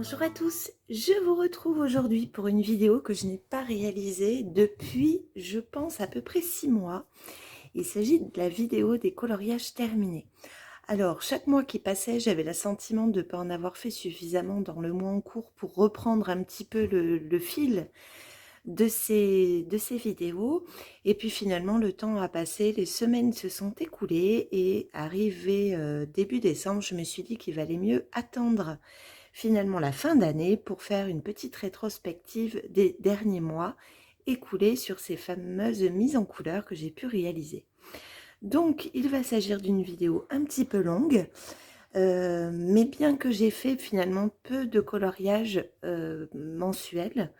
Bonjour à tous, je vous retrouve aujourd'hui pour une vidéo que je n'ai pas réalisée depuis, je pense, à peu près 6 mois. Il s'agit de la vidéo des coloriages terminés. Alors, chaque mois qui passait, j'avais le sentiment de ne pas en avoir fait suffisamment dans le mois en cours pour reprendre un petit peu le fil de ces vidéos. Et puis finalement, le temps a passé, les semaines se sont écoulées et arrivé début décembre, je me suis dit qu'il valait mieux attendre finalement la fin d'année pour faire une petite rétrospective des derniers mois écoulés sur ces fameuses mises en couleur que j'ai pu réaliser. Donc il va s'agir d'une vidéo un petit peu longue, mais bien que j'ai fait finalement peu de coloriage mensuel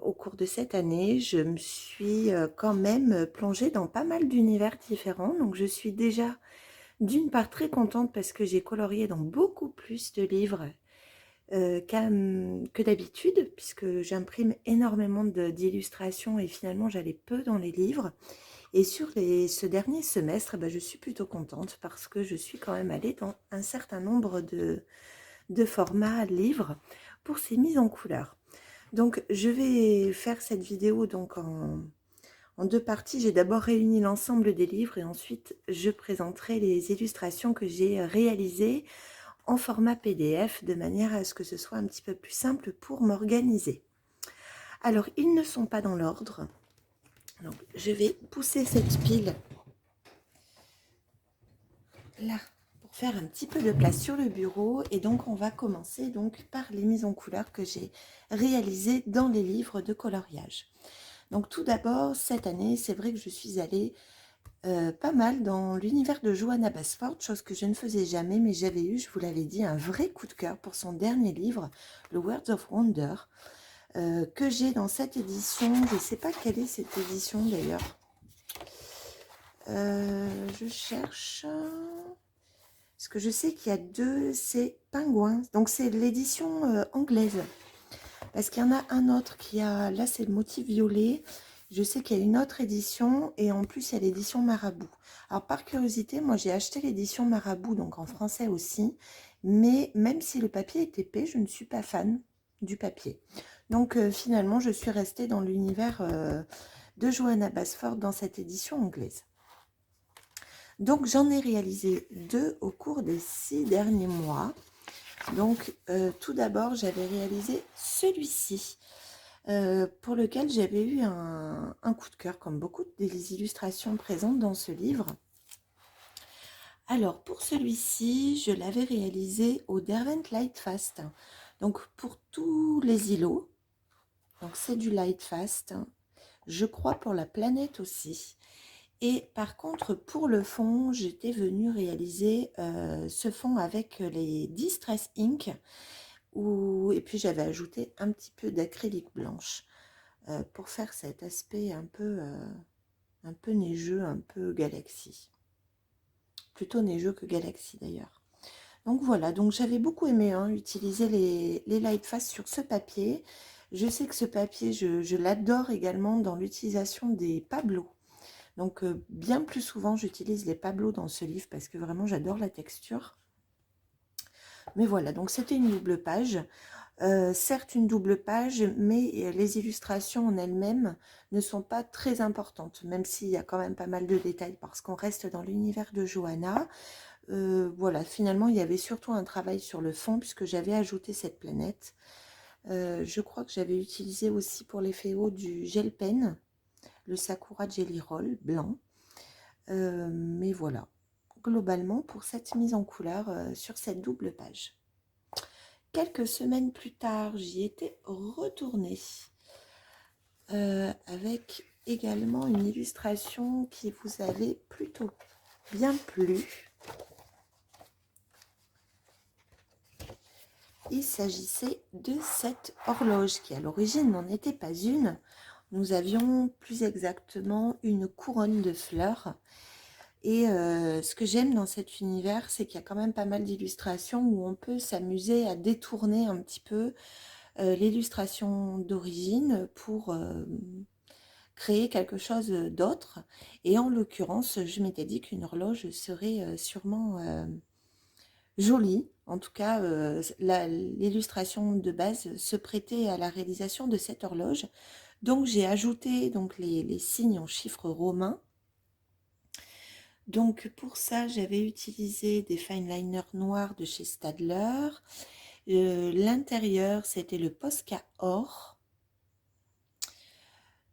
au cours de cette année, je me suis quand même plongée dans pas mal d'univers différents. Donc je suis déjà d'une part très contente parce que j'ai colorié dans beaucoup plus de livres que d'habitude, puisque j'imprime énormément d'illustrations et finalement j'allais peu dans les livres. Et sur ce dernier semestre, je suis plutôt contente parce que je suis quand même allée dans un certain nombre de formats livres pour ces mises en couleur. Donc je vais faire cette vidéo donc en deux parties. J'ai d'abord réuni l'ensemble des livres et ensuite je présenterai les illustrations que j'ai réalisées en format PDF de manière à ce que ce soit un petit peu plus simple pour m'organiser. Alors, ils ne sont pas dans l'ordre. Donc, je vais pousser cette pile là pour faire un petit peu de place sur le bureau. Et donc, on va commencer donc par les mises en couleur que j'ai réalisées dans les livres de coloriage. Donc, tout d'abord, cette année, c'est vrai que je suis allée pas mal dans l'univers de Johanna Basford, chose que je ne faisais jamais, mais j'avais eu, je vous l'avais dit, un vrai coup de cœur pour son dernier livre, le Words of Wonder, que j'ai dans cette édition. Je ne sais pas quelle est cette édition d'ailleurs. Je cherche, parce que je sais qu'il y a deux, c'est Pingouin, donc c'est l'édition anglaise. Parce qu'il y en a un autre qui a, là c'est le motif violet, je sais qu'il y a une autre édition et en plus il y a l'édition Marabout. Alors par curiosité, moi j'ai acheté l'édition Marabout, donc en français aussi, mais même si le papier est épais, je ne suis pas fan du papier. Donc finalement je suis restée dans l'univers de Johanna Basford dans cette édition anglaise. Donc j'en ai réalisé deux au cours des 6 derniers mois. Donc tout d'abord j'avais réalisé celui-ci. Pour lequel j'avais eu un coup de cœur, comme beaucoup des illustrations présentes dans ce livre. Alors, pour celui-ci, je l'avais réalisé au Derwent Lightfast. Donc, pour tous les îlots, donc c'est du Lightfast. Je crois pour la planète aussi. Et par contre, pour le fond, j'étais venue réaliser ce fond avec les Distress Ink. Et puis, j'avais ajouté un petit peu d'acrylique blanche. Pour faire cet aspect un peu neigeux, un peu galaxie. Plutôt neigeux que galaxie d'ailleurs. Donc voilà, donc j'avais beaucoup aimé utiliser les Lightfast sur ce papier. Je sais que ce papier, je l'adore également dans l'utilisation des Pablos. Donc bien plus souvent, j'utilise les Pablos dans ce livre parce que vraiment j'adore la texture. Mais voilà, donc c'était une double page. Certes une double page, mais les illustrations en elles-mêmes ne sont pas très importantes, même s'il y a quand même pas mal de détails, parce qu'on reste dans l'univers de Johanna. Voilà, finalement, il y avait surtout un travail sur le fond, puisque j'avais ajouté cette planète. Je crois que j'avais utilisé aussi pour les féos du gel pen, le Sakura Jelly Roll blanc. Mais voilà, globalement, pour cette mise en couleur sur cette double page. Quelques semaines plus tard, j'y étais retournée avec également une illustration qui vous avait plutôt bien plu. Il s'agissait de cette horloge qui à l'origine n'en était pas une. Nous avions plus exactement une couronne de fleurs. Et ce que j'aime dans cet univers, c'est qu'il y a quand même pas mal d'illustrations où on peut s'amuser à détourner un petit peu l'illustration d'origine pour créer quelque chose d'autre. Et en l'occurrence, je m'étais dit qu'une horloge serait sûrement joli. En tout cas, l'illustration de base se prêtait à la réalisation de cette horloge. Donc j'ai ajouté donc les signes en chiffres romains. Donc pour ça, j'avais utilisé des fine liners noirs de chez Staedtler. L'intérieur, c'était le Posca or.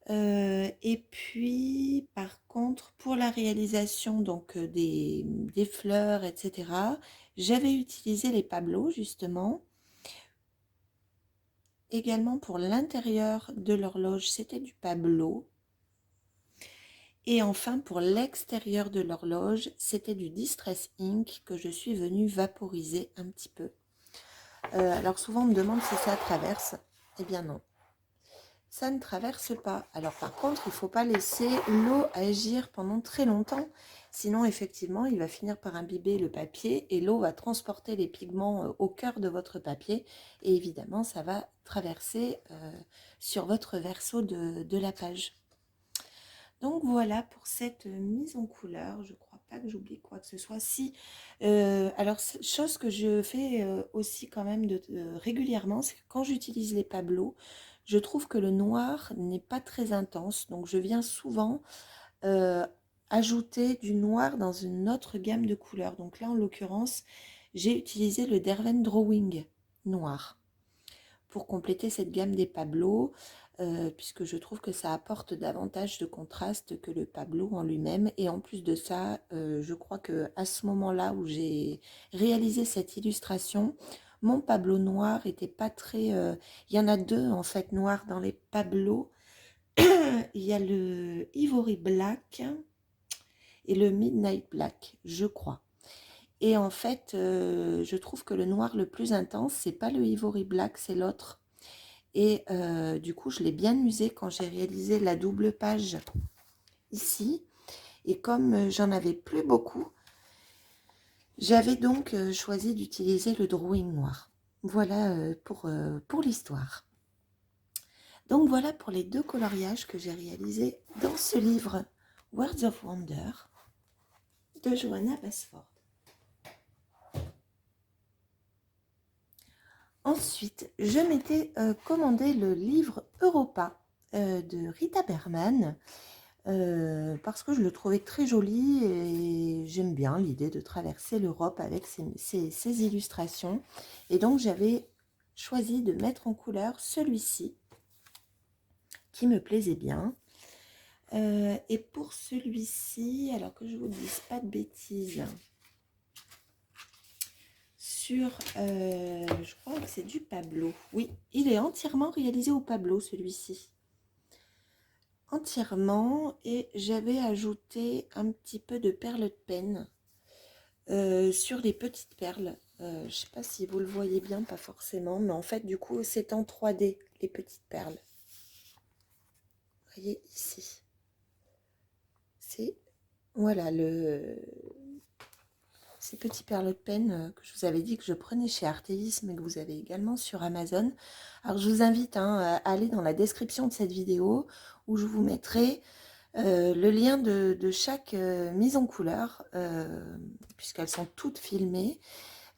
Et puis, par contre, pour la réalisation donc des fleurs, etc., j'avais utilisé les Pablo, justement. Également pour l'intérieur de l'horloge, c'était du Pablo. Et enfin, pour l'extérieur de l'horloge, c'était du Distress Ink que je suis venue vaporiser un petit peu. Alors souvent, on me demande si ça traverse. Eh bien non, ça ne traverse pas. Alors par contre, il ne faut pas laisser l'eau agir pendant très longtemps. Sinon, effectivement, il va finir par imbiber le papier et l'eau va transporter les pigments au cœur de votre papier. Et évidemment, ça va traverser sur votre verso de la page. Donc voilà pour cette mise en couleur. Je ne crois pas que j'oublie quoi que ce soit. Si, alors chose que je fais aussi quand même régulièrement, c'est que quand j'utilise les Pablo, je trouve que le noir n'est pas très intense. Donc je viens souvent ajouter du noir dans une autre gamme de couleurs. Donc là en l'occurrence, j'ai utilisé le Derwent Drawing noir pour compléter cette gamme des Pablo, puisque je trouve que ça apporte davantage de contraste que le Pablo en lui-même. Et en plus de ça, je crois que à ce moment-là où j'ai réalisé cette illustration, mon Pablo noir était pas très... il y en a deux en fait noirs dans les Pablo. Il y a le Ivory Black et le Midnight Black, je crois. Et en fait, je trouve que le noir le plus intense, c'est pas le Ivory Black, c'est l'autre. Et du coup, je l'ai bien usé quand j'ai réalisé la double page ici. Et comme j'en avais plus beaucoup, j'avais donc choisi d'utiliser le drawing noir. Voilà pour l'histoire. Donc voilà pour les deux coloriages que j'ai réalisés dans ce livre Words of Wonder de Johanna Basford. Ensuite, je m'étais commandé le livre Europa de Rita Berman parce que je le trouvais très joli et j'aime bien l'idée de traverser l'Europe avec ces illustrations. Et donc, j'avais choisi de mettre en couleur celui-ci qui me plaisait bien. Et pour celui-ci, alors que je vous dise pas de bêtises, je crois que c'est du Pablo. Oui, il est entièrement réalisé au Pablo, celui-ci. Entièrement. Et j'avais ajouté un petit peu de perles de peine sur les petites perles. Je ne sais pas si vous le voyez bien, pas forcément. Mais en fait, du coup, c'est en 3D, les petites perles. Vous voyez ici. C'est, voilà, ces petits perles de peine que je vous avais dit que je prenais chez Artéis, mais que vous avez également sur Amazon. Alors je vous invite à aller dans la description de cette vidéo où je vous mettrai le lien de chaque mise en couleur, puisqu'elles sont toutes filmées.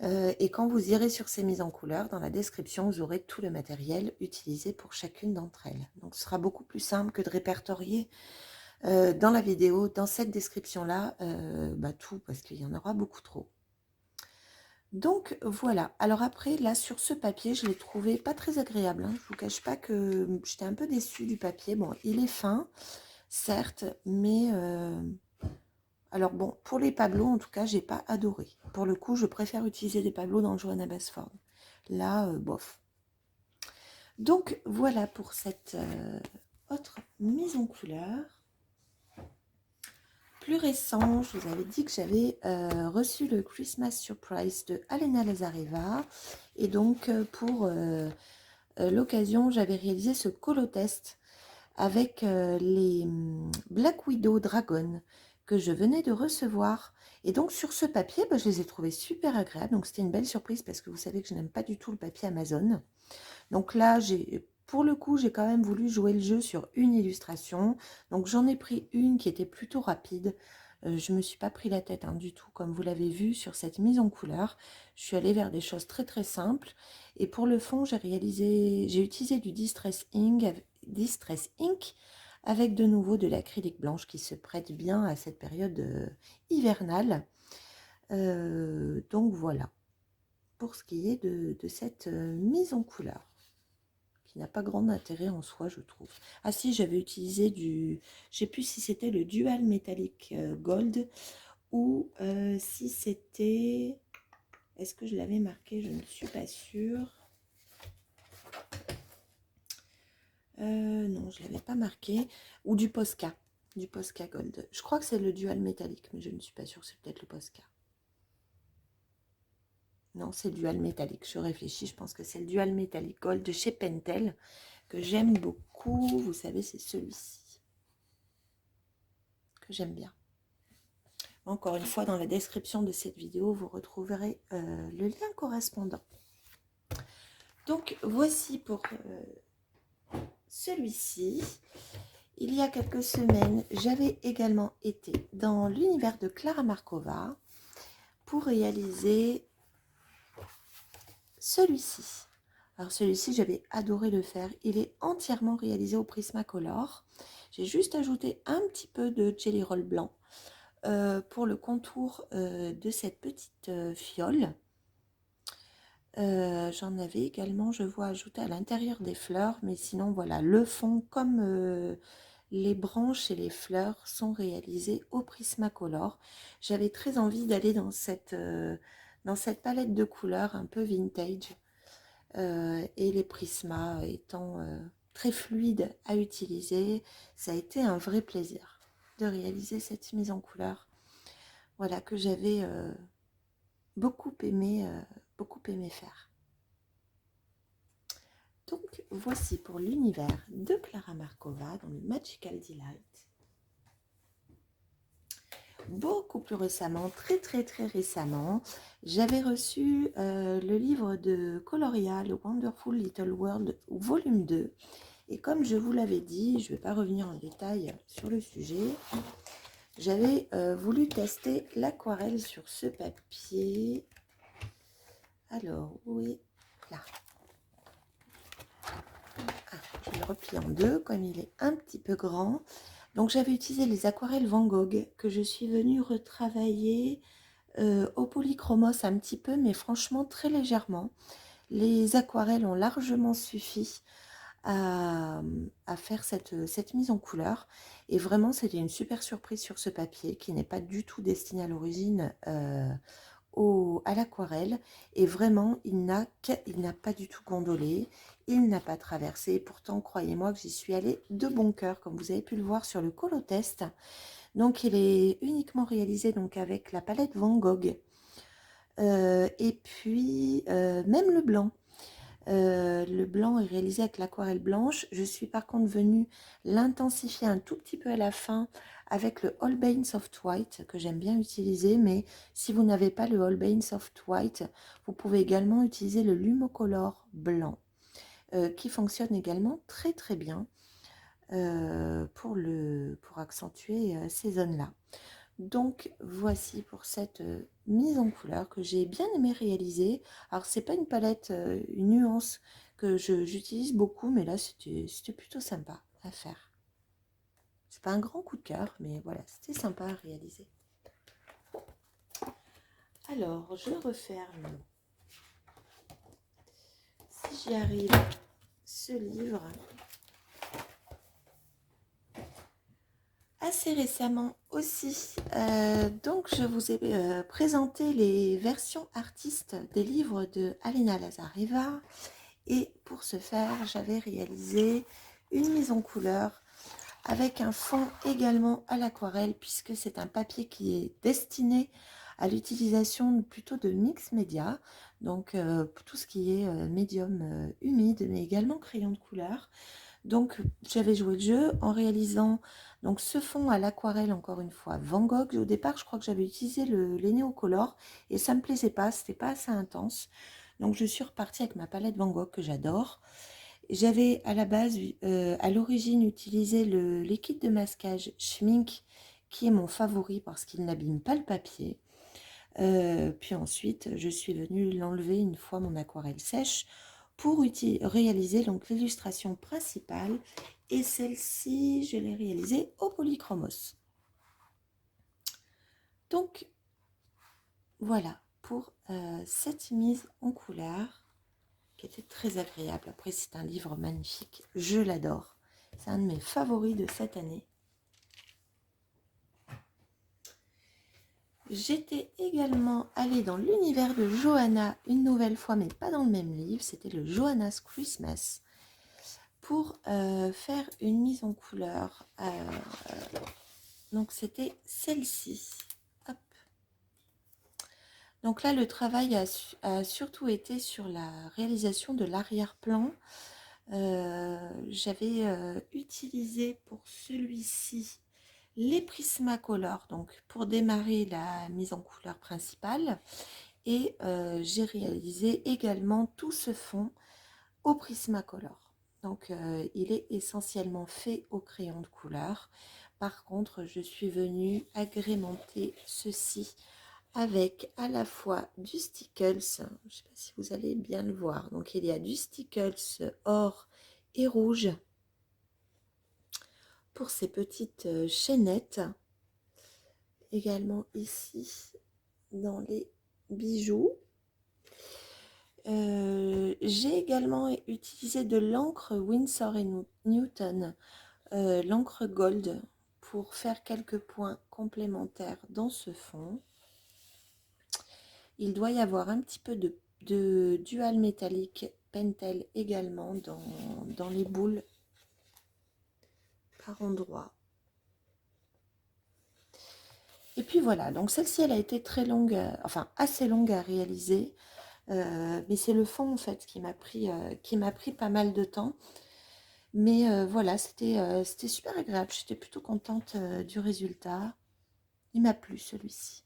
Et quand vous irez sur ces mises en couleur, dans la description, vous aurez tout le matériel utilisé pour chacune d'entre elles. Donc ce sera beaucoup plus simple que de répertorier dans la vidéo, dans cette description-là, tout, parce qu'il y en aura beaucoup trop. Donc voilà. Alors après, là, sur ce papier, je l'ai trouvé pas très agréable. Hein. Je vous cache pas que j'étais un peu déçue du papier. Bon, il est fin, certes, mais... alors bon, pour les Pablo, en tout cas, j'ai pas adoré. Pour le coup, je préfère utiliser des Pablo dans le Johanna Basford. Là, bof. Donc voilà pour cette autre mise en couleur. Plus récent, je vous avais dit que j'avais reçu le Christmas Surprise de Alena Lazareva. Et donc, pour l'occasion, j'avais réalisé ce colo-test avec les Black Widow Dragon que je venais de recevoir. Et donc, sur ce papier, je les ai trouvés super agréables. Donc, c'était une belle surprise parce que vous savez que je n'aime pas du tout le papier Amazon. Donc là, pour le coup, j'ai quand même voulu jouer le jeu sur une illustration. Donc j'en ai pris une qui était plutôt rapide. Je ne me suis pas pris la tête du tout, comme vous l'avez vu sur cette mise en couleur. Je suis allée vers des choses très très simples. Et pour le fond, j'ai utilisé du Distress Ink avec de nouveau de l'acrylique blanche qui se prête bien à cette période hivernale. Donc voilà, pour ce qui est de cette mise en couleur, qui n'a pas grand intérêt en soi, je trouve. Ah si, j'avais utilisé je sais plus si c'était le Dual Metallic Gold ou si c'était... Est-ce que je l'avais marqué? Je ne suis pas sûre. Non, je ne l'avais pas marqué. Ou du Posca. Du Posca Gold. Je crois que c'est le Dual Metallic, mais je ne suis pas sûre. C'est peut-être le Posca. Non, c'est le Dual Metallic. Je réfléchis. Je pense que c'est le Dual Metallic Gold de chez Pentel que j'aime beaucoup. Vous savez, c'est celui-ci que j'aime bien. Encore une fois, dans la description de cette vidéo, vous retrouverez le lien correspondant. Donc, voici pour celui-ci. Il y a quelques semaines, j'avais également été dans l'univers de Klara Markova pour réaliser celui-ci. Alors celui-ci, j'avais adoré le faire. Il est entièrement réalisé au Prismacolor. J'ai juste ajouté un petit peu de Jelly Roll blanc pour le contour de cette petite fiole. J'en avais également, je vois, ajouté à l'intérieur des fleurs, mais sinon voilà, le fond comme les branches et les fleurs sont réalisées au Prismacolor. J'avais très envie d'aller dans cette palette de couleurs un peu vintage et les prismas étant très fluides à utiliser, ça a été un vrai plaisir de réaliser cette mise en couleur. Voilà, que j'avais beaucoup aimé faire. Donc voici pour l'univers de Klara Markova dans le Magical Delight. Beaucoup plus récemment, très récemment, j'avais reçu le livre de Coloria, le Wonderful Little World, volume 2. Et comme je vous l'avais dit, je ne vais pas revenir en détail sur le sujet, j'avais voulu tester l'aquarelle sur ce papier. Alors, où est là? Je vais le replier en deux, comme il est un petit peu grand. Donc, j'avais utilisé les aquarelles Van Gogh que je suis venue retravailler au polychromos un petit peu, mais franchement très légèrement. Les aquarelles ont largement suffi à faire cette mise en couleur. Et vraiment, c'était une super surprise sur ce papier qui n'est pas du tout destiné à l'origine à l'aquarelle. Et vraiment, il n'a pas du tout gondolé. Il n'a pas traversé. Pourtant, croyez-moi que j'y suis allée de bon cœur, comme vous avez pu le voir sur le Colotest. Donc, il est uniquement réalisé donc avec la palette Van Gogh. Et puis, même le blanc. Le blanc est réalisé avec l'aquarelle blanche. Je suis par contre venue l'intensifier un tout petit peu à la fin avec le Holbein Soft White que j'aime bien utiliser. Mais si vous n'avez pas le Holbein Soft White, vous pouvez également utiliser le Lumocolor blanc qui fonctionne également très bien pour accentuer ces zones-là. Donc voici pour cette mise en couleur que j'ai bien aimé réaliser. Alors c'est pas une palette, une nuance que j'utilise beaucoup, mais là c'était plutôt sympa à faire. C'est pas un grand coup de cœur, mais voilà, c'était sympa à réaliser. Alors je referme, si j'y arrive, ce livre. Assez récemment aussi, donc je vous ai présenté les versions artistes des livres de Alina Lazareva, et pour ce faire j'avais réalisé une mise en couleur avec un fond également à l'aquarelle, puisque c'est un papier qui est destiné à l'utilisation plutôt de mix média, donc tout ce qui est médium humide, mais également crayon de couleur. Donc j'avais joué le jeu en réalisant donc ce fond à l'aquarelle, encore une fois Van Gogh. Au départ je crois que j'avais utilisé les Néocolor et ça me plaisait pas, c'était pas assez intense. Donc je suis repartie avec ma palette Van Gogh que j'adore. J'avais à la base, à l'origine, utilisé le liquide de masquage Schmink qui est mon favori parce qu'il n'abîme pas le papier. Puis ensuite, je suis venue l'enlever une fois mon aquarelle sèche pour réaliser donc l'illustration principale. Et celle-ci, je l'ai réalisée au polychromos. Donc, voilà pour cette mise en couleur qui était très agréable. Après, c'est un livre magnifique, je l'adore. C'est un de mes favoris de cette année. J'étais également allée dans l'univers de Johanna une nouvelle fois, mais pas dans le même livre. C'était le Johanna's Christmas pour faire une mise en couleur. Donc, c'était celle-ci. Hop. Donc là, le travail a surtout été sur la réalisation de l'arrière-plan. J'avais utilisé pour celui-ci les Prismacolor, donc pour démarrer la mise en couleur principale, et j'ai réalisé également tout ce fond au Prismacolor. Donc il est essentiellement fait au crayon de couleur. Par contre, je suis venue agrémenter ceci avec à la fois du Stickles, je ne sais pas si vous allez bien le voir, donc il y a du Stickles or et rouge pour ces petites chaînettes, également ici dans les bijoux. J'ai également utilisé de l'encre Winsor & Newton, l'encre gold, pour faire quelques points complémentaires dans ce fond. Il doit y avoir un petit peu de dual métallique Pentel également dans les boules par endroits. Et puis voilà, donc celle-ci elle a été très longue, enfin assez longue à réaliser, mais c'est le fond en fait qui m'a pris pas mal de temps. Mais voilà, c'était super agréable, j'étais plutôt contente du résultat. Il m'a plu celui-ci.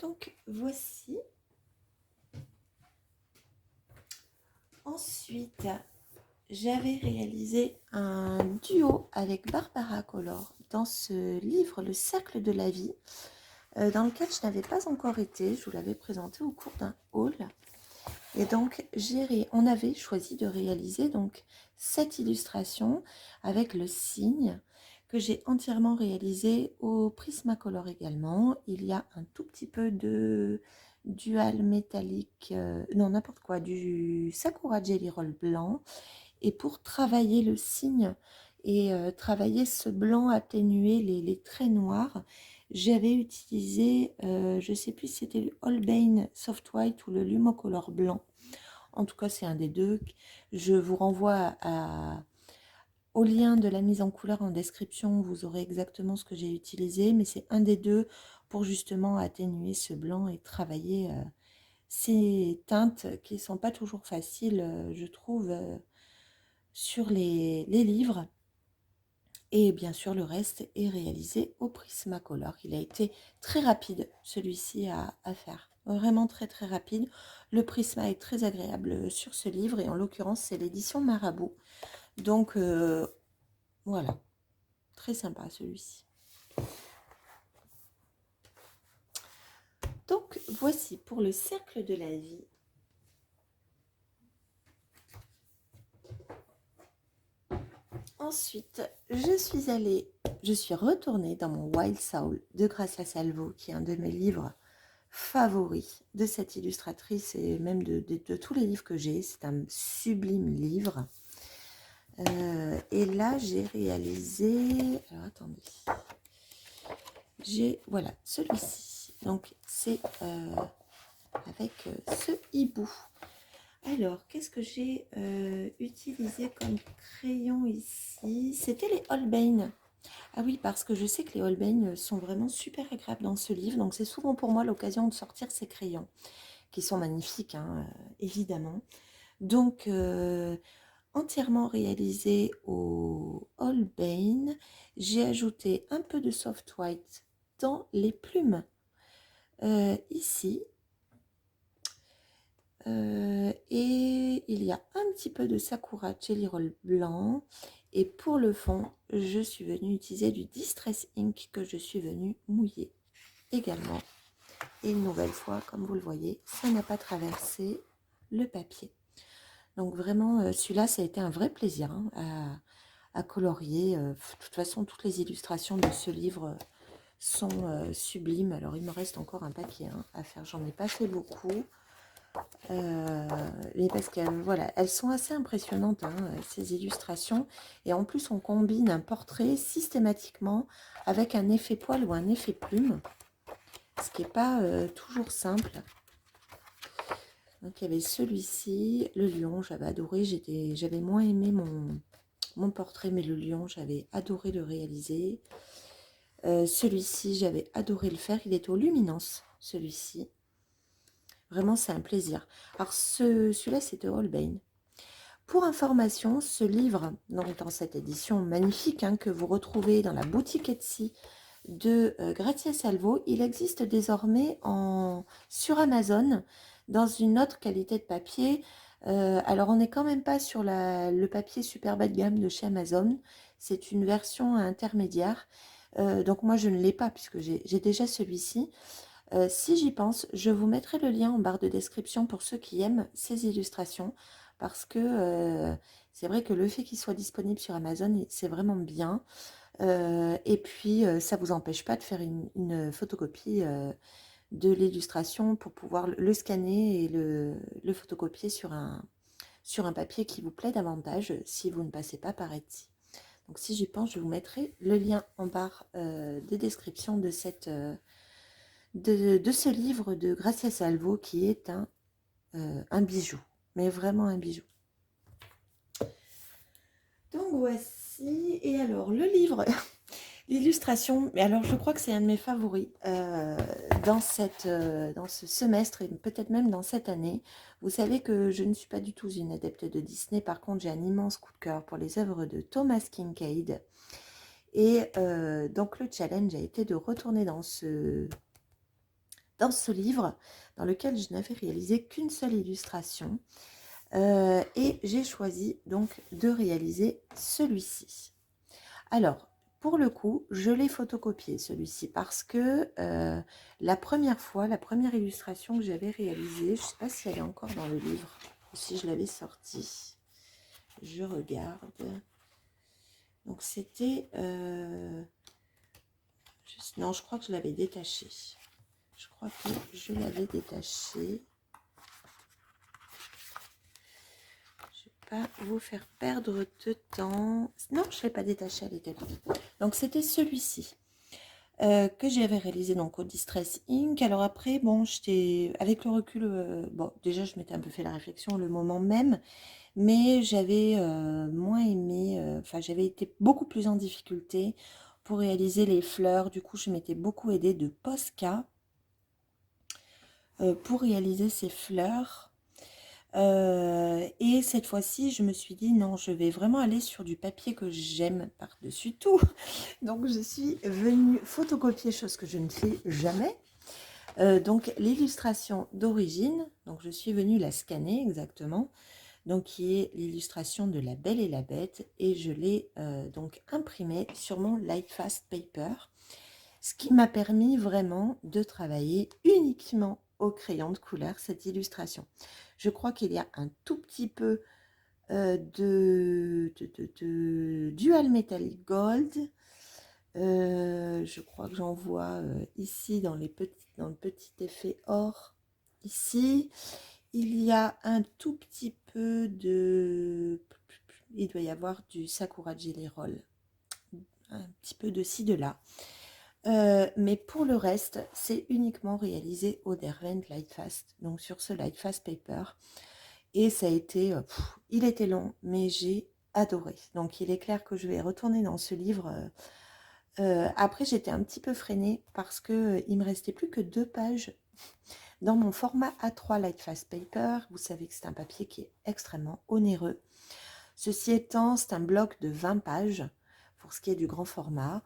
Donc voici. Ensuite, j'avais réalisé un duo avec Barbara Color dans ce livre Le Cercle de la Vie, dans lequel je n'avais pas encore été. Je vous l'avais présenté au cours d'un haul. Et donc, on avait choisi de réaliser donc cette illustration avec le cygne que j'ai entièrement réalisé au Prismacolor également. Il y a un tout petit peu de dual métallique, non n'importe quoi, du Sakura Jelly Roll blanc. Et pour travailler le cygne et travailler ce blanc atténué, les traits noirs, j'avais utilisé, je ne sais plus si c'était le Holbein Soft White ou le Lumocolor blanc. En tout cas, c'est un des deux. Je vous renvoie au lien de la mise en couleur en description. Vous aurez exactement ce que j'ai utilisé, mais c'est un des deux pour justement atténuer ce blanc et travailler ces teintes qui ne sont pas toujours faciles, je trouve, sur les livres. Et bien sûr, le reste est réalisé au Prismacolor. Il a été très rapide, celui-ci, à faire. Vraiment très très rapide. Le Prisma est très agréable sur ce livre. Et en l'occurrence, c'est l'édition Marabout. Donc, voilà. Très sympa, celui-ci. Donc, voici pour le cercle de la vie. Ensuite, je suis retournée dans mon Wild Soul de Gracia Salvo, qui est un de mes livres favoris de cette illustratrice et même de tous les livres que j'ai. C'est un sublime livre. Et là, j'ai réalisé... Alors, attendez. Voilà, celui-ci. Donc, c'est avec ce hibou. Alors, qu'est-ce que j'ai utilisé comme crayon ici? C'était les Holbein. Ah oui, parce que je sais que les Holbein sont vraiment super agréables dans ce livre. Donc, c'est souvent pour moi l'occasion de sortir ces crayons, qui sont magnifiques, hein, évidemment. Donc, entièrement réalisé au Holbein. J'ai ajouté un peu de soft white dans les plumes ici. Et il y a un petit peu de Sakura Jelly Roll blanc Et pour le fond, je suis venue utiliser du Distress Ink que je suis venue mouiller également. Et une nouvelle fois, comme vous le voyez, ça n'a pas traversé le papier. Donc vraiment, celui-là, ça a été un vrai plaisir hein, à colorier. De toute façon, toutes les illustrations de ce livre sont sublimes. Alors, il me reste encore un papier hein, à faire. J'en ai pas fait beaucoup. Mais parce que voilà, elles sont assez impressionnantes, hein, ces illustrations. Et en plus, on combine un portrait systématiquement avec un effet poil ou un effet plume. Ce qui n'est pas toujours simple. Donc, il y avait celui-ci, le lion, j'avais adoré. J'avais moins aimé mon portrait, mais le lion, j'avais adoré le réaliser. Celui-ci, j'avais adoré le faire. Il est aux luminances, celui-ci. Vraiment, c'est un plaisir. Alors, celui-là, c'était Holbein. Pour information, ce livre, donc dans cette édition magnifique hein, que vous retrouvez dans la boutique Etsy de Grazia Salvo, il existe désormais sur Amazon dans une autre qualité de papier. Alors, on n'est quand même pas sur le papier super bas de gamme de chez Amazon. C'est une version intermédiaire. Donc, moi, je ne l'ai pas puisque j'ai déjà celui-ci. Si j'y pense, je vous mettrai le lien en barre de description pour ceux qui aiment ces illustrations, parce que c'est vrai que le fait qu'il soit disponible sur Amazon, c'est vraiment bien. Et puis, ça ne vous empêche pas de faire une photocopie de l'illustration pour pouvoir le scanner et le photocopier sur un papier qui vous plaît davantage si vous ne passez pas par Etsy. Donc, si j'y pense, je vous mettrai le lien en barre de description de ce livre de Grazia Salvo qui est un bijou, mais vraiment un bijou. Donc voici, et alors le livre, l'illustration, mais alors je crois que c'est un de mes favoris dans ce semestre et peut-être même dans cette année. Vous savez que je ne suis pas du tout une adepte de Disney, par contre j'ai un immense coup de cœur pour les œuvres de Thomas Kinkade. Et donc le challenge a été de retourner dans ce livre dans lequel je n'avais réalisé qu'une seule illustration et j'ai choisi donc de réaliser celui-ci. Alors pour le coup je l'ai photocopié celui-ci parce que la première illustration que j'avais réalisée, je ne sais pas si elle est encore dans le livre ou si je l'avais sortie, je regarde. Donc c'était non, je crois que je l'avais détaché. Je crois que je l'avais détaché. Je ne vais pas vous faire perdre de temps. Non, je ne l'ai pas détaché, elle était là. Donc, c'était celui-ci que j'avais réalisé donc au Distress Ink. Alors après, bon, avec le recul, bon, déjà, je m'étais un peu fait la réflexion le moment même, mais j'avais moins aimé, enfin, j'avais été beaucoup plus en difficulté pour réaliser les fleurs. Du coup, je m'étais beaucoup aidée de Posca pour réaliser ces fleurs. Et cette fois-ci, je me suis dit non, je vais vraiment aller sur du papier que j'aime par-dessus tout. Donc, je suis venue photocopier, chose que je ne fais jamais. Donc, l'illustration d'origine, donc je suis venue la scanner exactement, donc qui est l'illustration de La Belle et la Bête, et je l'ai donc imprimée sur mon Lightfast Paper, ce qui m'a permis vraiment de travailler uniquement au crayon de couleur cette illustration. Je crois qu'il y a un tout petit peu de Dual Metallic Gold. Je crois que j'en vois ici dans le petit effet or. Ici, il y a un tout petit peu de... Il doit y avoir du Sakura Jelly Roll. Un petit peu de ci, de là. Mais pour le reste, c'est uniquement réalisé au Derwent Lightfast, donc sur ce Lightfast Paper. Et ça a été, il était long, mais j'ai adoré. Donc il est clair que je vais retourner dans ce livre. Après, j'étais un petit peu freinée parce que il me restait plus que 2 pages dans mon format A3 Lightfast Paper. Vous savez que c'est un papier qui est extrêmement onéreux. Ceci étant, c'est un bloc de 20 pages pour ce qui est du grand format.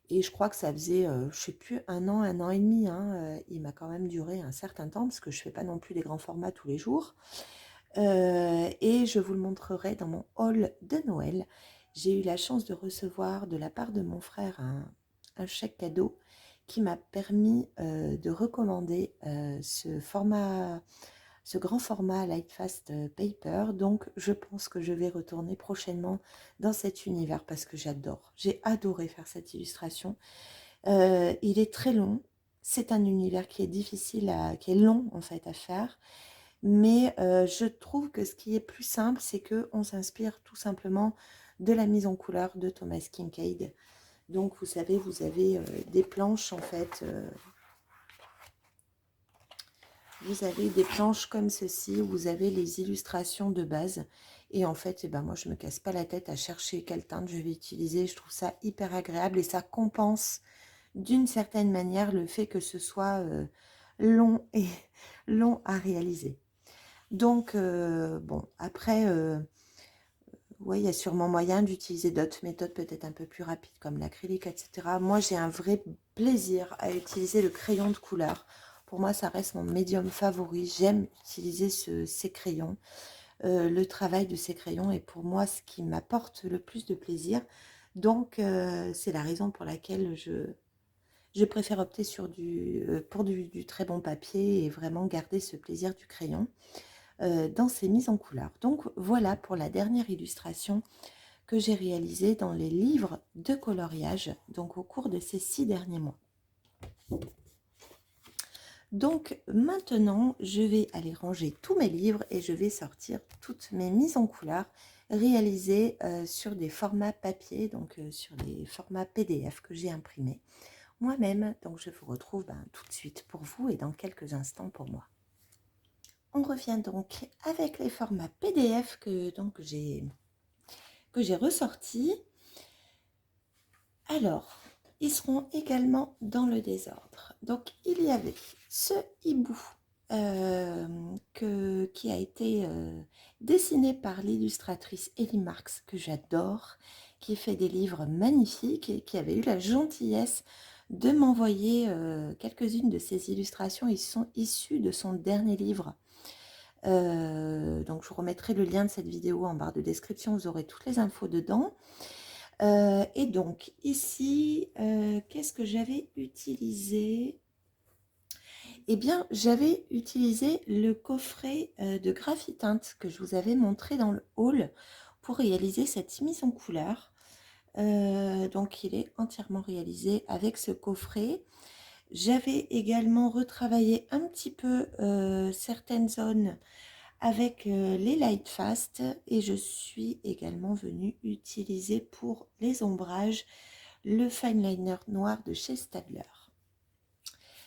Et je crois que ça faisait, je ne sais plus, un an et demi. Hein, il m'a quand même duré un certain temps parce que je ne fais pas non plus des grands formats tous les jours. Et je vous le montrerai dans mon haul de Noël. j'ai eu la chance de recevoir de la part de mon frère un chèque cadeau qui m'a permis de recommander ce grand format Lightfast Paper. Donc, je pense que je vais retourner prochainement dans cet univers parce que j'adore. J'ai adoré faire cette illustration. Il est très long. C'est un univers qui est difficile, qui est long en fait à faire. Mais je trouve que ce qui est plus simple, c'est qu'on s'inspire tout simplement de la mise en couleur de Thomas Kinkade. Donc, vous savez, vous avez des planches en fait. Vous avez des planches comme ceci, où vous avez les illustrations de base. Et en fait, eh ben, moi, je ne me casse pas la tête à chercher quelle teinte je vais utiliser. Je trouve ça hyper agréable et ça compense d'une certaine manière le fait que ce soit long et long à réaliser. Donc, bon, après, ouais, il y a sûrement moyen d'utiliser d'autres méthodes peut-être un peu plus rapides comme l'acrylique, etc. Moi, j'ai un vrai plaisir à utiliser le crayon de couleur. Pour moi, ça reste mon médium favori. J'aime utiliser ces crayons. Le travail de ces crayons est pour moi ce qui m'apporte le plus de plaisir. Donc, c'est la raison pour laquelle je préfère opter pour du très bon papier et vraiment garder ce plaisir du crayon dans ces mises en couleur. Donc, voilà pour la dernière illustration que j'ai réalisée dans les livres de coloriage, donc au cours de ces 6 derniers mois. Donc maintenant, je vais aller ranger tous mes livres et je vais sortir toutes mes mises en couleur réalisées sur des formats papier, donc sur des formats PDF que j'ai imprimés moi-même. Donc je vous retrouve tout de suite pour vous et dans quelques instants pour moi. On revient donc avec les formats PDF que j'ai ressortis. Alors, ils seront également dans le désordre. Donc, il y avait ce hibou qui a été dessiné par l'illustratrice Ellie Marks, que j'adore, qui fait des livres magnifiques et qui avait eu la gentillesse de m'envoyer quelques-unes de ses illustrations. Ils sont issus de son dernier livre. Donc, je vous remettrai le lien de cette vidéo en barre de description, vous aurez toutes les infos dedans. Et donc, ici, qu'est-ce que j'avais utilisé? Eh bien, j'avais utilisé le coffret de Graphitint que je vous avais montré dans le haul pour réaliser cette mise en couleur. Donc, il est entièrement réalisé avec ce coffret. J'avais également retravaillé un petit peu certaines zones avec les Lightfast et je suis également venue utiliser pour les ombrages le fine liner noir de chez Staedtler.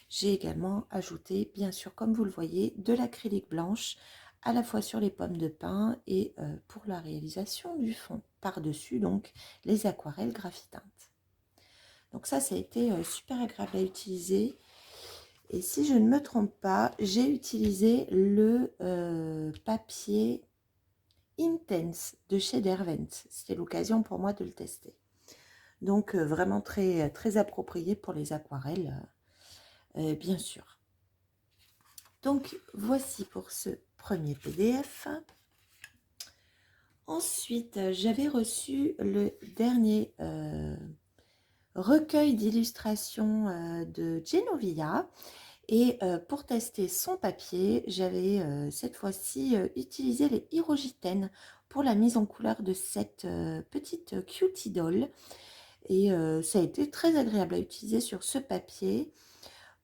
J'ai également ajouté, bien sûr, comme vous le voyez, de l'acrylique blanche à la fois sur les pommes de pin et pour la réalisation du fond. Par-dessus, donc, les aquarelles Graphitint. Donc ça a été super agréable à utiliser. Et si je ne me trompe pas, j'ai utilisé le papier Intense de chez Derwent. C'était l'occasion pour moi de le tester. Donc vraiment très, très approprié pour les aquarelles, bien sûr. Donc voici pour ce premier PDF. Ensuite, j'avais reçu le dernier recueil d'illustrations de Genovia. Et pour tester son papier, j'avais cette fois-ci utilisé les Hirogiten pour la mise en couleur de cette petite cutie doll. Et ça a été très agréable à utiliser sur ce papier.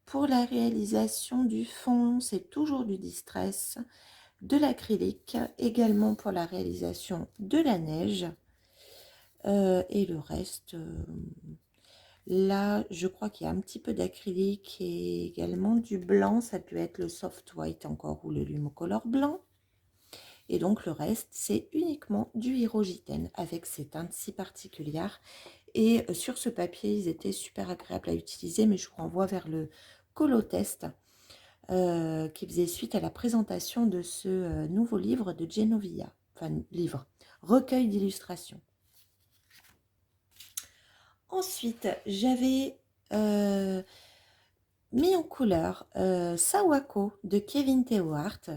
Pour la réalisation du fond, c'est toujours du distress, de l'acrylique, également pour la réalisation de la neige. Et le reste... Là, je crois qu'il y a un petit peu d'acrylique et également du blanc. Ça peut être le soft white encore ou le Lumocolor blanc. Et donc, le reste, c'est uniquement du Hirogiten avec ces teintes si particulières. Et sur ce papier, ils étaient super agréables à utiliser, mais je vous renvoie vers le Colotest qui faisait suite à la présentation de ce nouveau livre de Genovia. Enfin, livre, recueil d'illustrations. Ensuite, j'avais mis en couleur Sawako de Kevin Théohart,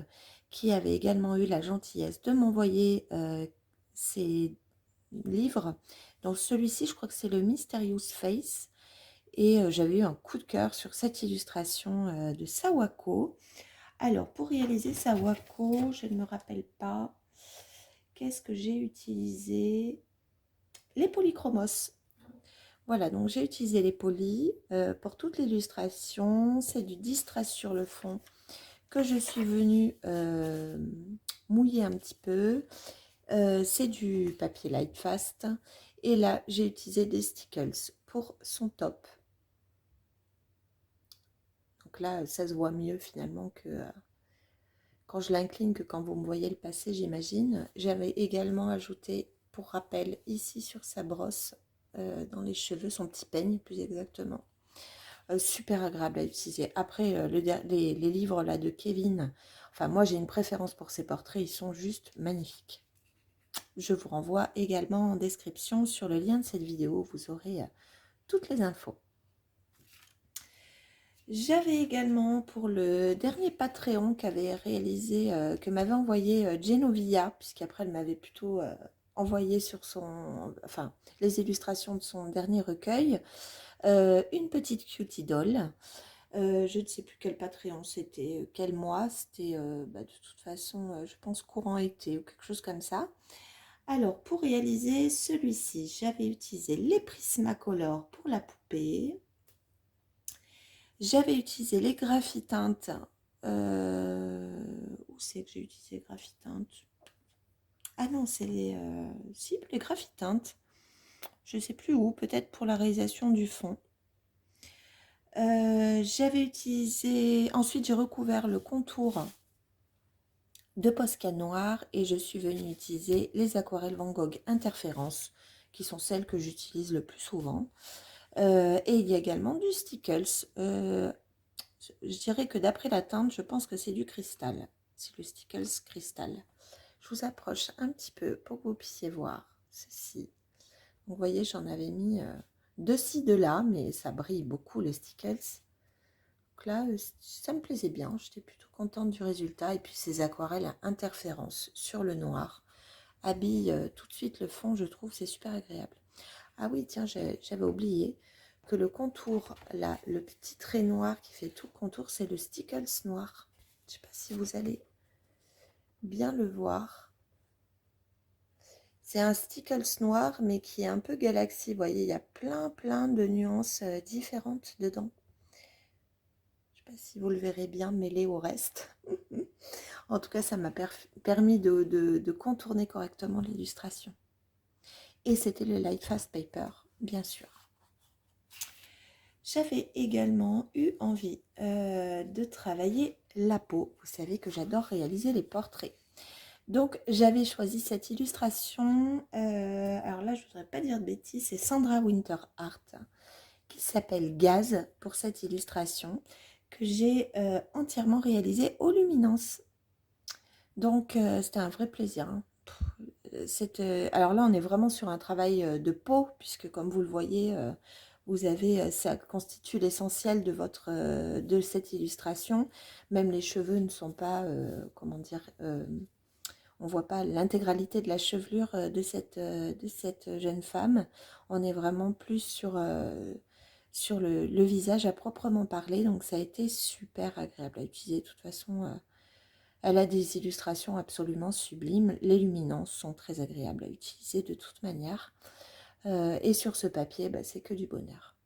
qui avait également eu la gentillesse de m'envoyer ces livre. Donc celui-ci, je crois que c'est le Mysterious Face. Et j'avais eu un coup de cœur sur cette illustration de Sawako. Alors, pour réaliser Sawako, je ne me rappelle pas. Qu'est-ce que j'ai utilisé? Les polychromos. Voilà, donc j'ai utilisé les polis pour toute l'illustration. C'est du distress sur le fond que je suis venue mouiller un petit peu. C'est du papier Lightfast. Et là, j'ai utilisé des stickles pour son top. Donc là, ça se voit mieux finalement que quand je l'incline que quand vous me voyez le passer, j'imagine. J'avais également ajouté, pour rappel, ici sur sa brosse, dans les cheveux, son petit peigne plus exactement. Super agréable à utiliser. Après, les livres là de Kevin, enfin moi j'ai une préférence pour ses portraits, ils sont juste magnifiques. Je vous renvoie également en description sur le lien de cette vidéo, vous aurez toutes les infos. J'avais également pour le dernier Patreon qu'avait réalisé, que m'avait envoyé Genovia, puisqu'après elle m'avait plutôt envoyé sur enfin, les illustrations de son dernier recueil, une petite cutie doll. Je ne sais plus quel Patreon c'était, quel mois, c'était de toute façon, je pense courant été ou quelque chose comme ça. Alors, pour réaliser celui-ci, j'avais utilisé les Prismacolor pour la poupée. J'avais utilisé les graphitintes. Où c'est que j'ai utilisé les graphitintes? Ah non, c'est les graphitintes. Je ne sais plus où, peut-être pour la réalisation du fond. J'avais utilisé... Ensuite, j'ai recouvert le contour de Posca noir et je suis venue utiliser les aquarelles Van Gogh Interférence, qui sont celles que j'utilise le plus souvent. Et il y a également du Stickles. Je dirais que d'après la teinte, je pense que c'est du cristal. C'est le Stickles Cristal. Je vous approche un petit peu pour que vous puissiez voir ceci. Donc, vous voyez, j'en avais mis de ci, de là, mais ça brille beaucoup les Stickles. Donc là, ça me plaisait bien. J'étais plutôt contente du résultat. Et puis ces aquarelles à interférence sur le noir habillent tout de suite le fond, je trouve. C'est super agréable. Ah oui, tiens, j'avais oublié que le contour, là, le petit trait noir qui fait tout le contour, c'est le Stickles noir. Je ne sais pas si vous allez bien le voir. C'est un Stickles noir, mais qui est un peu galaxy. Vous voyez, il y a plein de nuances différentes dedans. Je ne sais pas si vous le verrez bien mêlé au reste. En tout cas, ça m'a permis de contourner correctement l'illustration. Et c'était le Lightfast Paper, bien sûr. J'avais également eu envie de travailler la peau. Vous savez que j'adore réaliser les portraits. Donc, j'avais choisi cette illustration. Alors là, je ne voudrais pas dire de bêtises. C'est Sandra Winter Art qui s'appelle Gaz pour cette illustration que j'ai entièrement réalisée au luminance. Donc, c'était un vrai plaisir. Hein. Alors là, on est vraiment sur un travail de peau, puisque comme vous le voyez, vous avez, ça constitue l'essentiel de cette illustration. Même les cheveux ne sont pas, comment dire, on ne voit pas l'intégralité de la chevelure de cette jeune femme. On est vraiment plus sur le visage à proprement parler. Donc ça a été super agréable à utiliser. De toute façon, elle a des illustrations absolument sublimes. Les luminances sont très agréables à utiliser de toute manière. Et sur ce papier, c'est que du bonheur.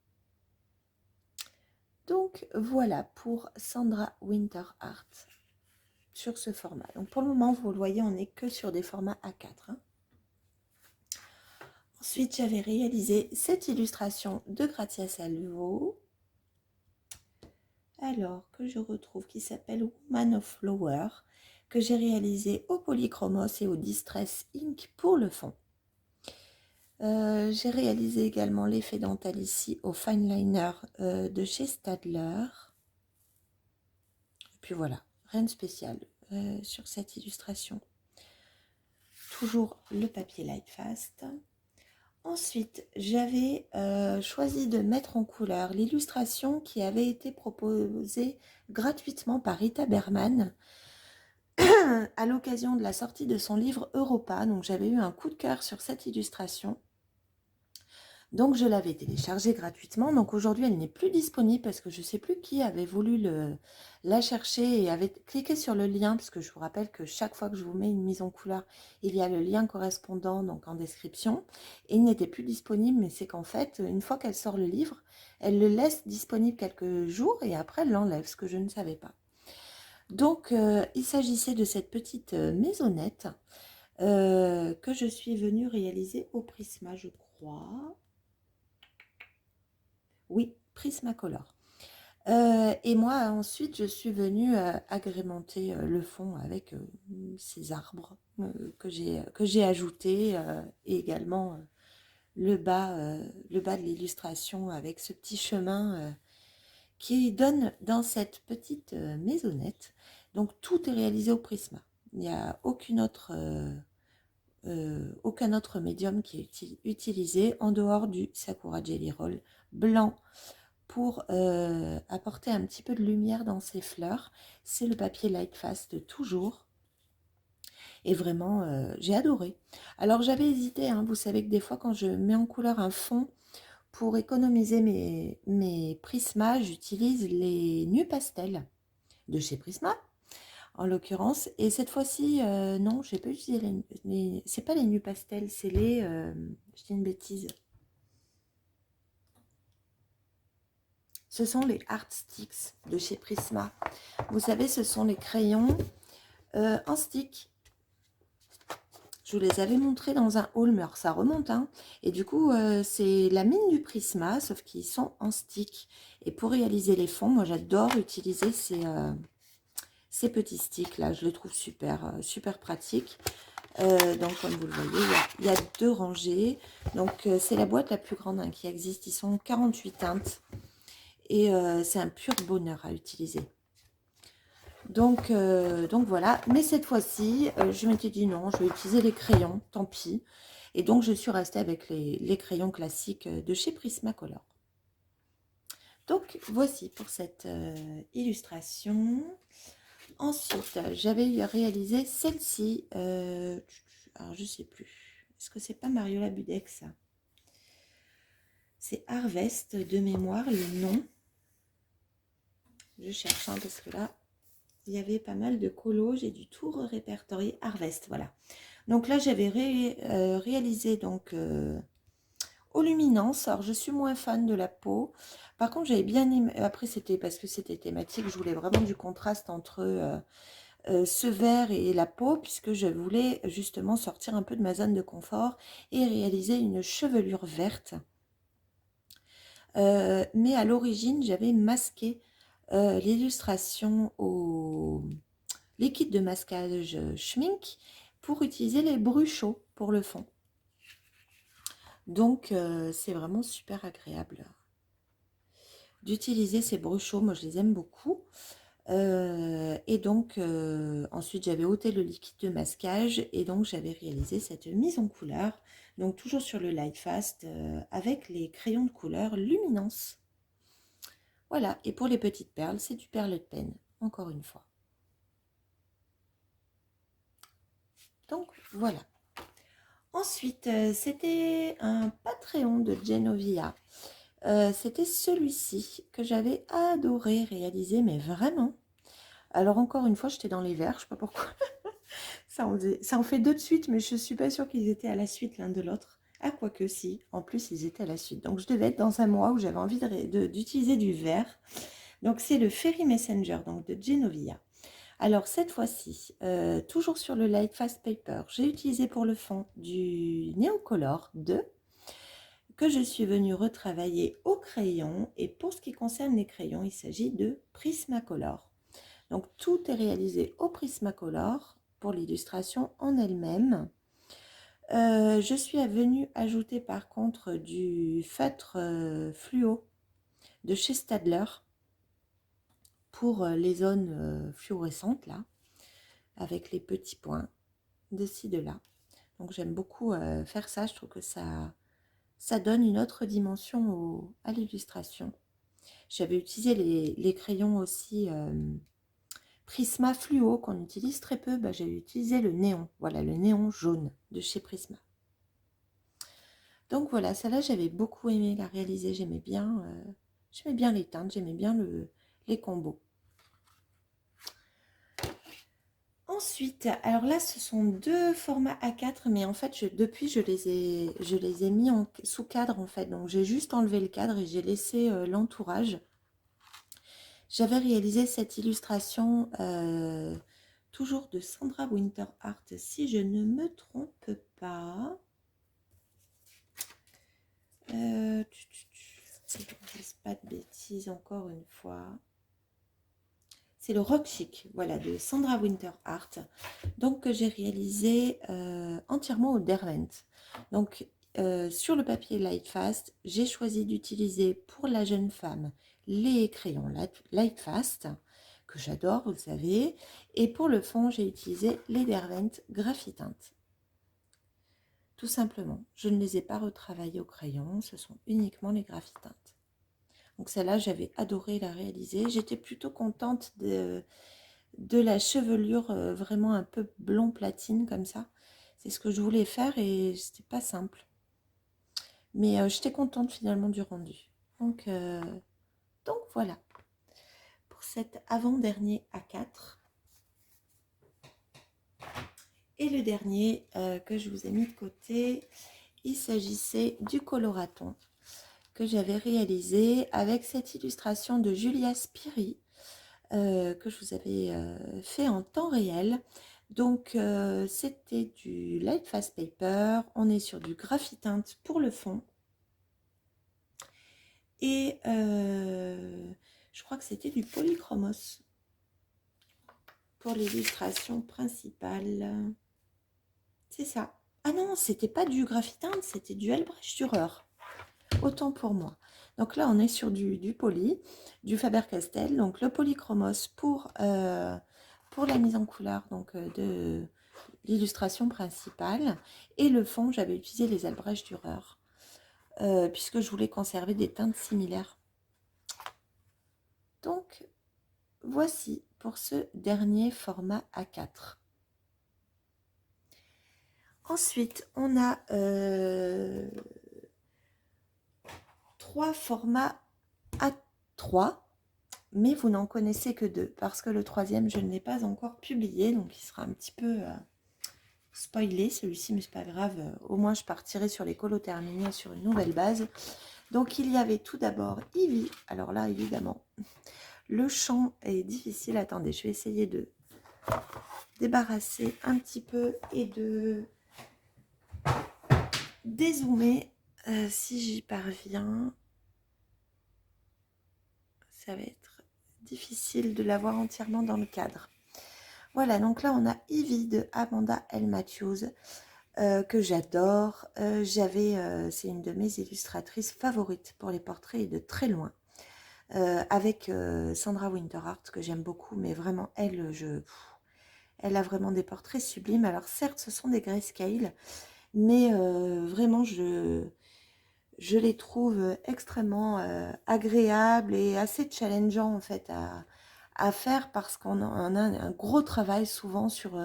Donc voilà pour Sandra Winter Art sur ce format. Donc pour le moment, vous le voyez, on n'est que sur des formats A4. Hein. Ensuite, j'avais réalisé cette illustration de Grazia Salvo. Alors, que je retrouve, qui s'appelle Woman of Flower, que j'ai réalisé au Polychromos et au Distress Ink pour le fond. J'ai réalisé également l'effet dental ici au Fine Liner de chez Staedtler. Et puis voilà, rien de spécial sur cette illustration. Toujours le papier Lightfast. Ensuite, j'avais choisi de mettre en couleur l'illustration qui avait été proposée gratuitement par Rita Berman à l'occasion de la sortie de son livre Europa. Donc j'avais eu un coup de cœur sur cette illustration. Donc je l'avais téléchargée gratuitement. Donc aujourd'hui elle n'est plus disponible parce que je ne sais plus qui avait voulu la chercher et avait cliqué sur le lien, parce que je vous rappelle que chaque fois que je vous mets une mise en couleur, il y a le lien correspondant donc en description. Et il n'était plus disponible, mais c'est qu'en fait, une fois qu'elle sort le livre, elle le laisse disponible quelques jours et après elle l'enlève, ce que je ne savais pas. Donc il s'agissait de cette petite maisonnette que je suis venue réaliser au Prisma, je crois. Oui, Prismacolor. Et moi, ensuite, je suis venue agrémenter le fond avec ces arbres que j'ai ajoutés et également le bas de l'illustration avec ce petit chemin qui donne dans cette petite maisonnette. Donc, tout est réalisé au Prisma. Il n'y a aucun autre médium qui est utilisé en dehors du Sakura Jelly Roll blanc pour apporter un petit peu de lumière dans ces fleurs. C'est le papier Lightfast toujours. Et vraiment, j'ai adoré. Alors j'avais hésité, hein, vous savez que des fois quand je mets en couleur un fond, pour économiser mes Prisma, j'utilise les nus pastels de chez Prisma, en l'occurrence. Et cette fois-ci, non, j'ai pas utilisé c'est pas les nus pastels, c'est les... je dis une bêtise. Ce sont les Art Sticks de chez Prisma. Vous savez, ce sont les crayons en stick. Je vous les avais montrés dans un haul, mais alors ça remonte. Hein. Et du coup, c'est la mine du Prisma, sauf qu'ils sont en stick. Et pour réaliser les fonds, moi j'adore utiliser ces petits sticks là. Je les trouve super, super pratiques. Donc comme vous le voyez, il y a 2 rangées. Donc c'est la boîte la plus grande hein, qui existe. Ils sont 48 teintes. Et c'est un pur bonheur à utiliser. Donc voilà, mais cette fois-ci, je m'étais dit non, je vais utiliser les crayons, tant pis. Et donc, je suis restée avec les crayons classiques de chez Prismacolor. Donc, voici pour cette illustration. Ensuite, j'avais réalisé celle-ci. Alors, je ne sais plus. Est-ce que c'est pas Mariola Budex, ça? C'est Harvest de mémoire, le nom. Je cherche, hein, parce que là, il y avait pas mal de colos, j'ai dû tout répertorier. Harvest, voilà. Donc là, j'avais réalisé donc aux luminances. Alors, je suis moins fan de la peau. Par contre, j'avais bien aimé. Après, c'était parce que c'était thématique. Je voulais vraiment du contraste entre ce vert et la peau, puisque je voulais justement sortir un peu de ma zone de confort et réaliser une chevelure verte. Mais à l'origine, j'avais masqué l'illustration au liquide de masquage schmink pour utiliser les bruchaux pour le fond. Donc, c'est vraiment super agréable d'utiliser ces bruchaux. Moi, je les aime beaucoup. Et donc, ensuite, j'avais ôté le liquide de masquage et donc, j'avais réalisé cette mise en couleur. Donc, toujours sur le Lightfast avec les crayons de couleur Luminance. Voilà. Et pour les petites perles, c'est du perle de pen, encore une fois. Donc, voilà. Ensuite, c'était un Patreon de Genovia. C'était celui-ci que j'avais adoré réaliser, mais vraiment. Alors encore une fois, j'étais dans les verts, je sais pas pourquoi. Ça en fait 2 de suite, mais je suis pas sûre qu'ils étaient à la suite l'un de l'autre. Ah, quoique si, en plus ils étaient à la suite. Donc je devais être dans un mois où j'avais envie d'utiliser du vert. Donc c'est le Fairy Messenger donc de Genovia. Alors cette fois-ci, toujours sur le Light Fast Paper, j'ai utilisé pour le fond du Neocolor 2 que je suis venue retravailler au crayon. Et pour ce qui concerne les crayons, il s'agit de Prismacolor. Donc tout est réalisé au Prismacolor pour l'illustration en elle-même. Je suis venue ajouter par contre du feutre fluo de chez Staedtler pour les zones fluorescentes là, avec les petits points de ci, de là. Donc j'aime beaucoup faire ça, je trouve que ça donne une autre dimension à l'illustration. J'avais utilisé les crayons aussi Prisma fluo qu'on utilise très peu, bah, j'ai utilisé le néon. Voilà, le néon jaune de chez Prisma. Donc voilà, celle-là, j'avais beaucoup aimé la réaliser. J'aimais bien les teintes, j'aimais bien les combos. Ensuite, alors là, ce sont deux formats A4, mais en fait, depuis, je les ai mis sous cadre, en fait. Donc, j'ai juste enlevé le cadre et j'ai laissé l'entourage. J'avais réalisé cette illustration toujours de Sandra Winter Art, si je ne me trompe pas. Je ne dis pas de bêtises encore une fois. C'est le Rock Chic, voilà, de Sandra Winter Art, donc que j'ai réalisé entièrement au Derwent. Donc sur le papier Lightfast, j'ai choisi d'utiliser pour la jeune femme les crayons Lightfast, que j'adore, vous le savez, et pour le fond, j'ai utilisé les Derwent Graphitint. Tout simplement, je ne les ai pas retravaillés au crayon, ce sont uniquement les Graphitint. Donc celle-là, j'avais adoré la réaliser. J'étais plutôt contente de la chevelure vraiment un peu blond platine comme ça. C'est ce que je voulais faire et c'était pas simple. Mais j'étais contente finalement du rendu. Donc voilà, pour cet avant-dernier A4. Et le dernier que je vous ai mis de côté, il s'agissait du coloraton que j'avais réalisé avec cette illustration de Julia Spiri que je vous avais fait en temps réel. Donc c'était du Lightfast Paper, on est sur du Graphitint pour le fond. Et je crois que c'était du Polychromos pour l'illustration principale. C'est ça. Ah non, c'était pas du Graphitint, c'était du Albrecht Dürer. Autant pour moi. Donc là, on est sur du poly, du Faber-Castell. Donc le Polychromos pour la mise en couleur donc, de l'illustration principale. Et le fond, j'avais utilisé les Albrecht Dürer, puisque je voulais conserver des teintes similaires. Donc, voici pour ce dernier format A4. Ensuite, on a 3 formats A3, mais vous n'en connaissez que 2, parce que le troisième, je ne l'ai pas encore publié, donc il sera un petit peu spoilé, celui-ci, mais c'est pas grave, au moins je partirai sur les colos terminés sur une nouvelle base. Donc il y avait tout d'abord Ivy, alors là, évidemment, le champ est difficile, attendez, je vais essayer de débarrasser un petit peu et de dézoomer si j'y parviens. Ça va être difficile de l'avoir entièrement dans le cadre. Voilà, donc là on a Ivy de Amanda L. Matthews que j'adore. C'est une de mes illustratrices favorites pour les portraits et de très loin. Avec Sandra Winter Art que j'aime beaucoup, mais vraiment elle a vraiment des portraits sublimes. Alors certes, ce sont des grayscale, mais vraiment je les trouve extrêmement agréables et assez challengeants en fait à faire, parce qu'on a un gros travail souvent sur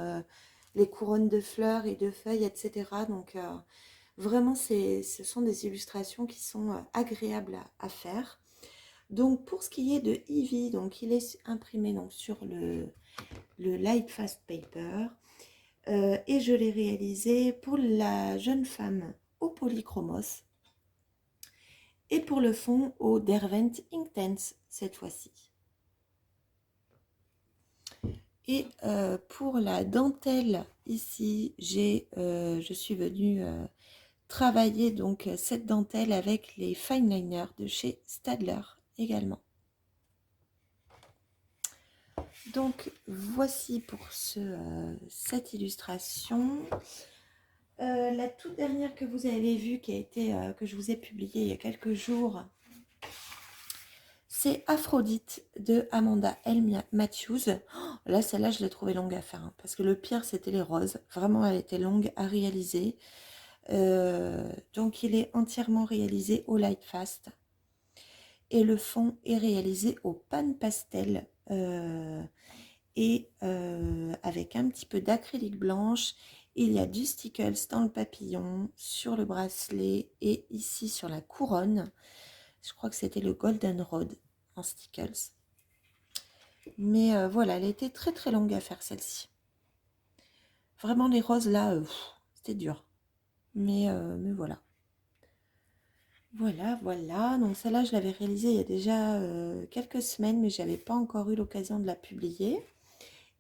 les couronnes de fleurs et de feuilles, etc. Donc vraiment, ce sont des illustrations qui sont agréables à faire. Donc pour ce qui est de Ivy, donc il est imprimé donc, sur le Lightfast Paper et je l'ai réalisé pour la jeune femme au Polychromos et pour le fond au Derwent Inktense cette fois-ci. Et pour la dentelle ici, je suis venue travailler donc cette dentelle avec les fine liners de chez Staedtler également. Donc voici pour cette illustration. La toute dernière que vous avez vue, que je vous ai publiée il y a quelques jours, c'est Aphrodite de Amanda L. Matthews. Oh, là, celle-là, je l'ai trouvée longue à faire, hein, parce que le pire, c'était les roses. Vraiment, elle était longue à réaliser. Donc, il est entièrement réalisé au Lightfast. Et le fond est réalisé au pan pastel. et avec un petit peu d'acrylique blanche. Il y a du stickles dans le papillon, sur le bracelet et ici sur la couronne. Je crois que c'était le Golden Road en stickles. Mais voilà, elle était très très longue à faire celle-ci. Vraiment les roses là, c'était dur. Mais voilà. Voilà. Donc celle-là, je l'avais réalisée il y a déjà quelques semaines, mais j'avais pas encore eu l'occasion de la publier.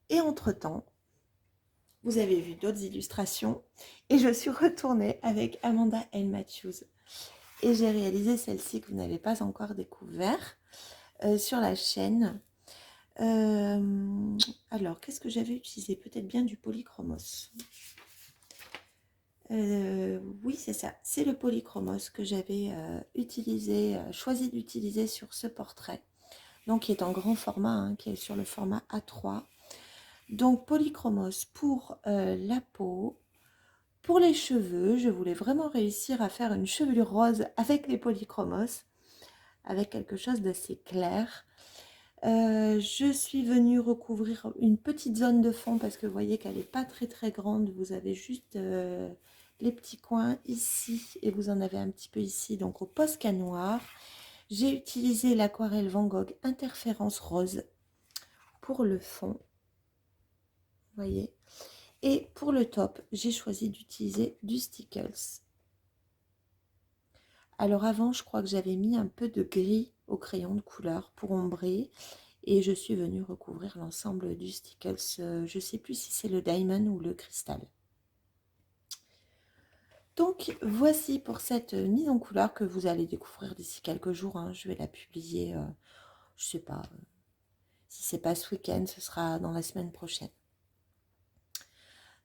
Et entre-temps, vous avez vu d'autres illustrations. Et je suis retournée avec Amanda L. Matthews. Et j'ai réalisé celle-ci que vous n'avez pas encore découvert sur la chaîne. Alors, qu'est-ce que j'avais utilisé? Peut-être bien du polychromos. Oui, c'est ça. C'est le polychromos que j'avais choisi d'utiliser sur ce portrait. Donc, qui est en grand format, hein, qui est sur le format A3. Donc, polychromos pour la peau. Pour les cheveux, je voulais vraiment réussir à faire une chevelure rose avec les polychromos, avec quelque chose d'assez clair. Je suis venue recouvrir une petite zone de fond parce que vous voyez qu'elle n'est pas très très grande. Vous avez juste les petits coins ici et vous en avez un petit peu ici, donc au Posca noir. J'ai utilisé l'aquarelle Van Gogh Interférence Rose pour le fond, vous voyez. Et pour le top, j'ai choisi d'utiliser du Stickles. Alors avant, je crois que j'avais mis un peu de gris au crayon de couleur pour ombrer. Et je suis venue recouvrir l'ensemble du Stickles. Je ne sais plus si c'est le Diamond ou le Cristal. Donc voici pour cette mise en couleur que vous allez découvrir d'ici quelques jours. Hein. Je vais la publier, je ne sais pas, si ce n'est pas ce week-end, ce sera dans la semaine prochaine.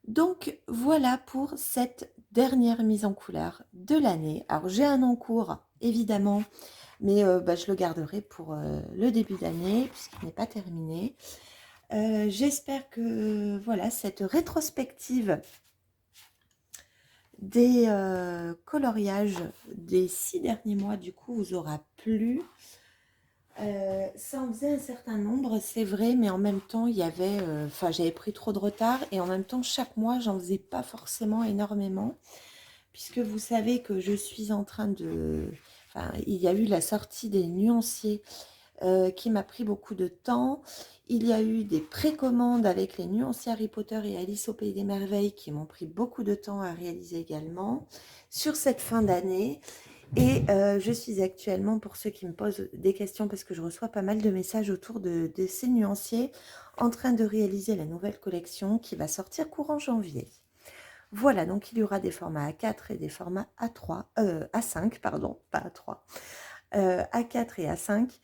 Donc voilà pour cette dernière mise en couleur de l'année. Alors j'ai un en cours évidemment, mais je le garderai pour le début d'année puisqu'il n'est pas terminé. J'espère que voilà, cette rétrospective des coloriages des 6 derniers mois du coup vous aura plu. Ça en faisait un certain nombre, c'est vrai, mais en même temps, il y avait, j'avais pris trop de retard et en même temps, chaque mois, j'en faisais pas forcément énormément, puisque vous savez que je suis en train de... il y a eu la sortie des nuanciers qui m'a pris beaucoup de temps. Il y a eu des précommandes avec les nuanciers Harry Potter et Alice au Pays des Merveilles qui m'ont pris beaucoup de temps à réaliser également sur cette fin d'année. Et je suis actuellement, pour ceux qui me posent des questions, parce que je reçois pas mal de messages autour de ces nuanciers, en train de réaliser la nouvelle collection qui va sortir courant janvier. Voilà, donc il y aura des formats A4 et des formats A3, A5, pardon, pas A3, A4 et A5,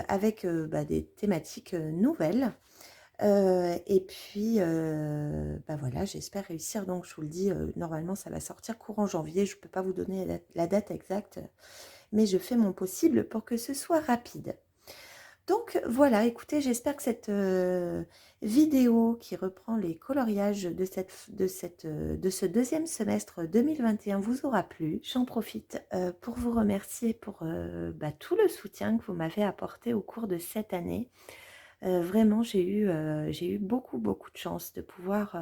avec des thématiques nouvelles. Et puis, voilà, j'espère réussir. Donc, je vous le dis, normalement, ça va sortir courant janvier. Je ne peux pas vous donner la date exacte, mais je fais mon possible pour que ce soit rapide. Donc, voilà, écoutez, j'espère que cette vidéo qui reprend les coloriages de ce deuxième semestre 2021 vous aura plu. J'en profite pour vous remercier pour tout le soutien que vous m'avez apporté au cours de cette année. Vraiment, j'ai eu beaucoup de chance de pouvoir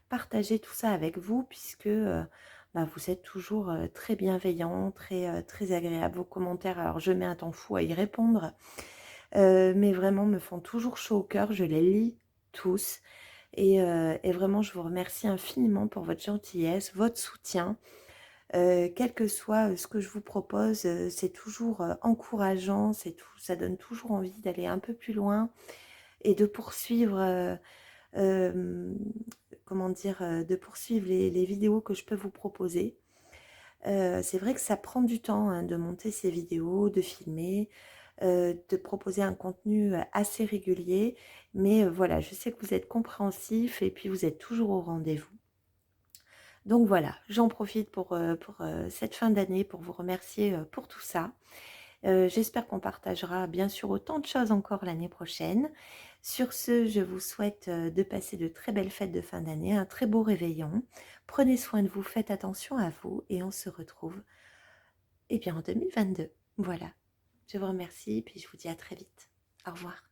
partager tout ça avec vous puisque vous êtes toujours très bienveillants, très agréables. Vos commentaires, alors je mets un temps fou à y répondre, mais vraiment me font toujours chaud au cœur. Je les lis tous et vraiment, je vous remercie infiniment pour votre gentillesse, votre soutien. Quel que soit ce que je vous propose, c'est toujours encourageant, ça donne toujours envie d'aller un peu plus loin et de poursuivre, de poursuivre les vidéos que je peux vous proposer. C'est vrai que ça prend du temps hein, de monter ces vidéos, de filmer, de proposer un contenu assez régulier, mais voilà, je sais que vous êtes compréhensifs et puis vous êtes toujours au rendez-vous. Donc voilà, j'en profite pour cette fin d'année pour vous remercier pour tout ça. J'espère qu'on partagera bien sûr autant de choses encore l'année prochaine. Sur ce, je vous souhaite de passer de très belles fêtes de fin d'année, un très beau réveillon. Prenez soin de vous, faites attention à vous et on se retrouve en 2022. Voilà, je vous remercie et puis je vous dis à très vite. Au revoir.